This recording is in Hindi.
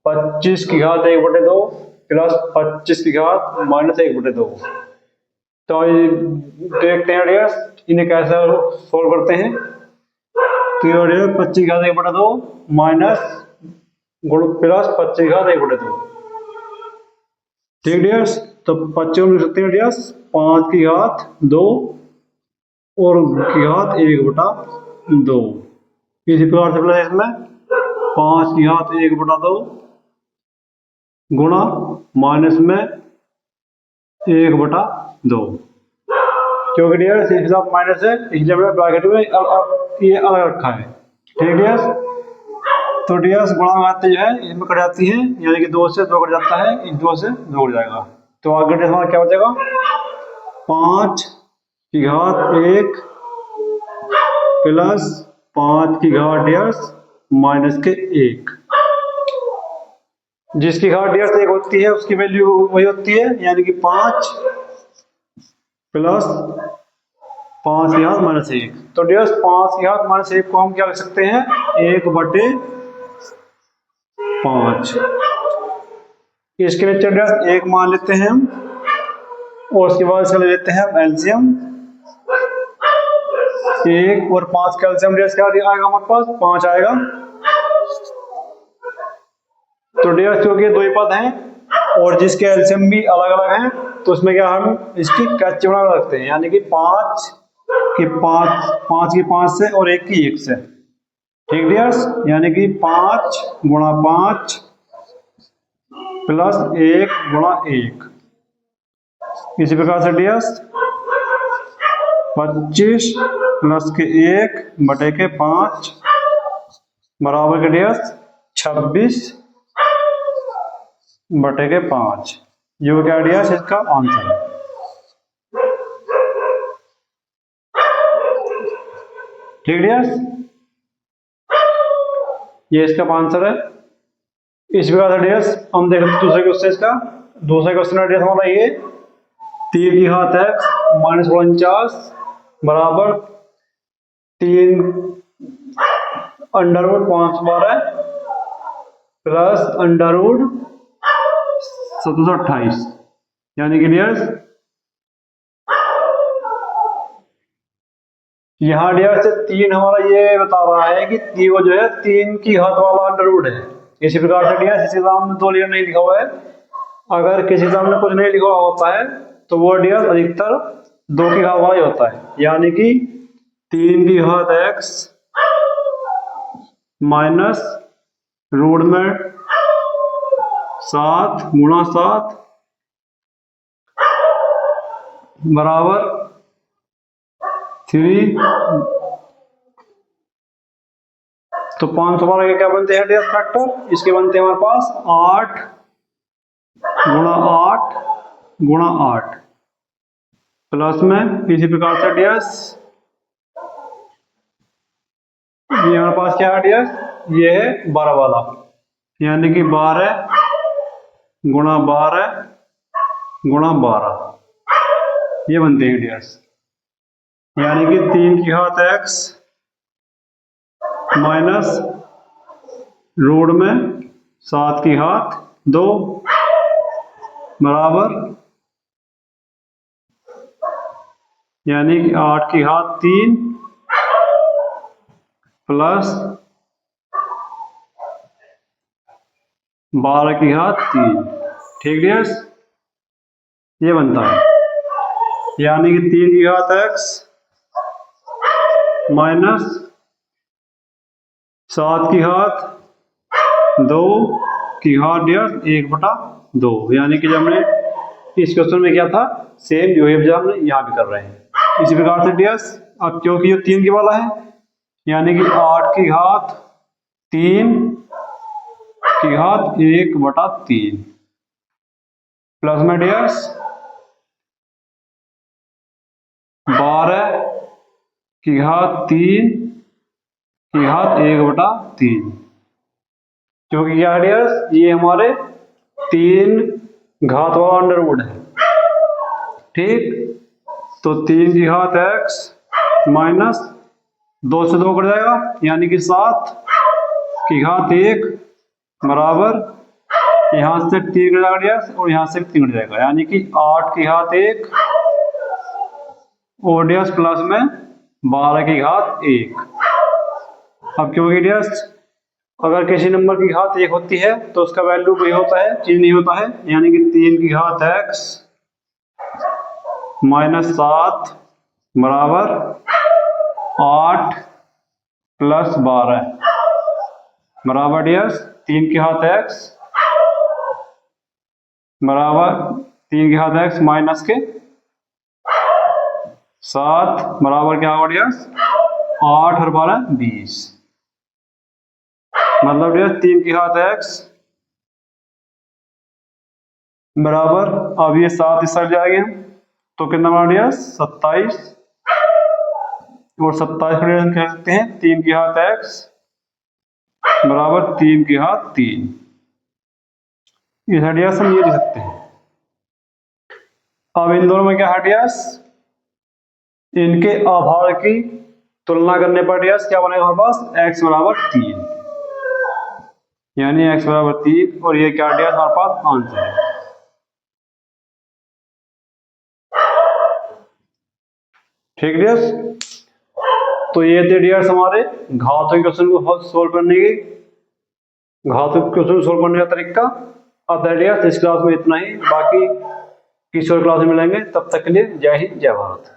25 की घात 1/2 प्लस 25 की घात माइनस 1/2। तो देखते हैं डियर्स इन्हें कैसे सोल्व करते हैं। तो ये डियर 25 की घात 1/2 माइनस गुण प्लस 25 की घात 1/2। ठीक डियर्स, तो 25 लिख सकते हैं डियर्स 5 की घात 2 और की घात 1/2। इसी प्रकार से प्लस इसमें 5 की घात 1/2 गुणा माइनस में 1/2, क्योंकि डियर्स इस हिसाब माइनस है इसलिए हमने ब्रैकेट में ये अलग रखा है। ठीक डियर्स, तो डियर्स गुणा घात जो है इसमें कट जाती है, यानी कि 2 से 2 कट जाता है, इस 2 से 2 कट जाएगा। तो आगे डियर्स हमारा क्या बचेगा 5 की घात 1 प्लस 5 की घात डियर्स माइनस के 1। जिसकी घात डियर्स 1 होती है उसकी वैल्यू वही होती है, यानी कि 5 प्लस 5 की घात माइनस 1। तो डियर्स 5 की घात माइनस 1 को हम क्या लिख सकते हैं 1/5। इसके नीचे डियर्स 1 मान लेते हैं हम और उसके बाद इसका ले लेते हैं हम एलसीएम। 1 और 5 का एलसीएम डियर्स क्या आएगा हमारे पास 5 आएगा। तो डियर्स क्योंकि दो ही पद हैं और जिसके एलसीएम भी अलग अलग हैं तो उसमें क्या हम इसकी कैच बना रखते हैं, यानी कि 5 की 5 से और 1 की 1 से। ठीक डियर्स, यानी कि 5 गुणा 5 प्लस 1 गुणा 1। इसी प्रकार से डियर्स 25 प्लस के 1/5 बराबर के डियर्स 26/5। ये क्या डियर्स इसका आंसर है। ठीक डियर्स, ये इसका आंसर है। इस प्रकार से डियर्स हम देख सकते दूसरे क्वेश्चन इसका। दूसरा क्वेश्चन है डियर्स हमारा ये 3 की घात x माइनस 49 बराबर 3 under root 512 plus under root 1728, यानी कि डियर्स यहाँ डियर्स से 3 हमारा ये बता रहा है कि वो जो है 3 की घात वाला अंडर रूट है। इसी प्रकार से डियर्स इसी एग्जाम में 2 लेयर नहीं लिखा हुआ है। अगर किसी एग्जाम में कुछ नहीं लिखा हुआ होता है तो वो डियर्स अधिकतर 2 की घात वाला ही होता है, यानी कि 3 की घात x माइनस रूट में 7 गुणा 7 बराबर 3। तो 512 के क्या बनते हैं डियर्स फैक्टर, इसके बनते हैं हमारे पास 8 गुणा 8 गुणा 8 प्लस में इसी प्रकार से डियर्स ये हमारे पास क्या है डियर्स ये है 12 वाला, यानी कि 12 गुणा 12 गुणा 12 ये बनते हैं डियर्स, यानी कि 3 की घात x माइनस रूट में 7 की घात 2 बराबर यानी कि 8 की घात 3 प्लस 12 की घात 3। ठीक डियर्स, ये बनता है, यानी कि 3 की घात x माइनस 7 की घात 2 की घात डियर्स 1/2, यानी कि जब हमने इस क्वेश्चन में किया था सेम जो है हमने यहाँ भी कर रहे हैं। इसी प्रकार से डियर्स अब क्योंकि ये 3 की वाला है, यानी कि 8 की घात 3 की घात 1/3 प्लस में डियर्स 12 की घात 3 की घात 1/3, क्योंकि क्या डियर्स ये हमारे 3 घात वाला अंडर रूट है। ठीक, तो 3 की घात x माइनस 2 से 2 कट जाएगा, यानी कि 7 की घात 1 बराबर यहाँ से 3 कट जाएगा डियर्स और यहाँ से 3 कट जाएगा, यानी कि 8 की घात 1 और डियर्स प्लस में 12 की घात 1। अब क्योंकि डियर्स अगर किसी नंबर की घात 1 होती है तो उसका वैल्यू वही होता है, चेंज नहीं होता है, यानी कि 3 की घात x माइनस 7 बराबर 8 प्लस 12 बराबर डियर्स 3 की घात x बराबर 3 की घात x माइनस के 7 बराबर क्या होगा डियर्स 8 और 12 20। मतलब डियर्स 3 की घात x बराबर, अब ये 7 इस साइड जाएंगे तो कितना बना डियर्स 27 और 27 को हम कह सकते हैं 3 की घात x बराबर 3 की घात 3। इस डियर्स हम ये लिख सकते हैं। अब इन दोनों में क्या है डियर्स, इनके आधार की तुलना करने पर डियर्स क्या बनेगा हमारे पास x बराबर 3, यानी x बराबर 3 और ये क्या डियर्स हमारे पास आंसर है। ठीक डियर्स, तो ये थे डियर्स हमारे घातों क्वेश्चन को सोल्व करने की, घातों क्वेश्चन सोल्व करने का तरीका। अब डियर्स इस क्लास में इतना ही, बाकी किसी और क्लास में मिलेंगे, तब तक के लिए जय हिंद जय भारत।